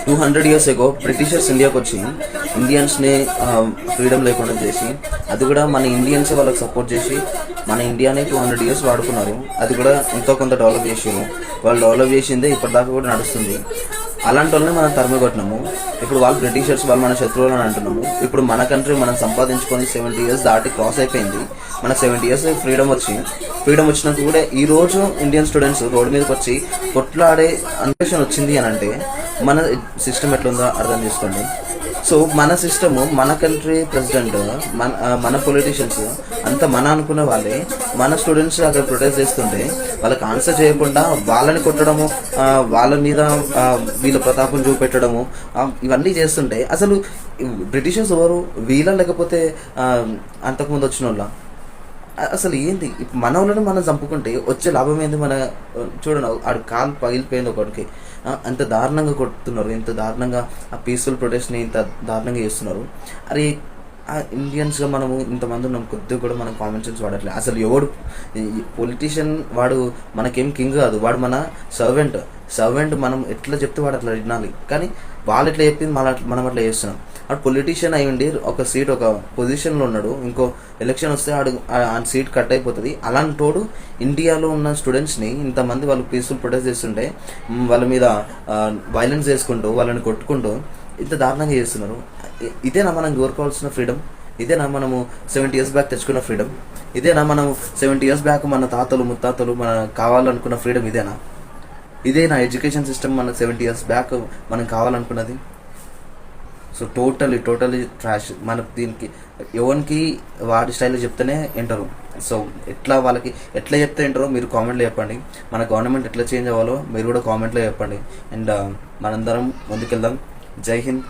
200 years ago Britishers ఇండియాకి వచ్చి ఇండియన్స్ని freedom లేకుండా చేసి, అది కూడా మన ఇండియన్స్ వాళ్ళకి సపోర్ట్ చేసి మన ఇండియాని 200 years వాడుకున్నారు. అది కూడా ఎంతో కొంత డెవలప్ చేసారు. వాళ్ళు డెవలప్ చేసిందే ఇప్పటిదాకా కూడా నడుస్తుంది. అలాంటి వాళ్ళని మనం తరిమి కొట్టినాము. ఇప్పుడు వాళ్ళు బ్రిటిషర్స్, వాళ్ళు మన శత్రువులు అని అంటున్నాము. ఇప్పుడు మన కంట్రీ మనం సంపాదించుకొని 70 years దాటి క్రాస్ అయిపోయింది. మన 70 years ఫ్రీడమ్ వచ్చినాక కూడా ఈ రోజు ఇండియన్ స్టూడెంట్స్ రోడ్డు మీదకి వచ్చి కొట్లాడే అన్వేషణ వచ్చింది అని అంటే మన సిస్టమ్ ఎట్లుందో అర్థం చేసుకోండి. సో మన సిస్టమ్, మన కంట్రీ ప్రెసిడెంట్, మన పొలిటీషియన్స్ అంతా మన అనుకున్న వాళ్ళే మన స్టూడెంట్స్ అక్కడ ప్రొటెస్ట్ చేస్తుంటే వాళ్ళకి ఆన్సర్ చేయకుండా వాళ్ళని కొట్టడము, వాళ్ళ మీద వీళ్ళ ప్రతాపం చూపెట్టడము, ఇవన్నీ చేస్తుంటే అసలు బ్రిటిషర్స్ ఎవరు? వీళ్ళ లేకపోతే అంతకుముందు వచ్చిన వాళ్ళ? అసలు ఏంది? మన వాళ్ళని మనం చంపుకుంటే వచ్చే లాభం ఏంది? మన చూడండి, ఆడు కాలు పగిలిపోయింది ఒకడికి, అంత దారుణంగా కొడుతున్నారు, ఇంత దారుణంగా ఆ పీస్ఫుల్ ప్రొటెస్ట్ని ఇంత దారుణంగా చేస్తున్నారు. అరే ఇండియన్స్గా మనము ఇంతమంది ఉన్నాం, కొద్దిగా కూడా మనం కామన్ సెన్స్ వాడట్లేదు. అసలు ఎవడు పొలిటీషియన్? వాడు మనకేం కింగ్ కాదు, వాడు మన సర్వెంట్. మనం ఎట్లా చెప్తే వాడు అట్లా వినాలి. కానీ వాళ్ళు ఎట్లా చెప్పింది మనం అట్లా చేస్తున్నాం. వాడు పొలిటీషియన్ అయి ఉండి ఒక సీట్, ఒక పొజిషన్లో ఉన్నాడు, ఇంకో ఎలక్షన్ వస్తే ఆ సీట్ కట్ అయిపోతుంది. అలాంటి తోడు ఇండియాలో ఉన్న స్టూడెంట్స్ని ఇంతమంది వాళ్ళు పీస్ఫుల్ ప్రొటెస్ట్ చేస్తుంటే వాళ్ళ మీద వైలెన్స్ చేసుకుంటూ, వాళ్ళని కొట్టుకుంటూ ఇంత దారుణంగా చేస్తున్నారు. ఇదేనా మనం కోరుకోవాల్సిన ఫ్రీడమ్? ఇదేనా మనము 70 years బ్యాక్ తెచ్చుకున్న ఫ్రీడమ్? ఇదేనా మనం 70 years బ్యాక్ మన తాతలు ముత్తాతలు మన కావాలనుకున్న ఫ్రీడమ్? ఇదేనా ఎడ్యుకేషన్ సిస్టమ్ మన 70 years బ్యాక్ మనం కావాలనుకున్నది? So totally trash. మన దీనికి ఎవరికి వాడి స్టైల్లో చెప్తేనే వింటారు. సో వాళ్ళకి ఎట్లా చెప్తే వింటారో మీరు కామెంట్లో చెప్పండి. మన గవర్నమెంట్ ఎట్లా చేంజ్ అవ్వాలో మీరు కూడా కామెంట్లో చెప్పండి. అండ్ మనందరం ముందుకెళ్దాం. జై హింద్.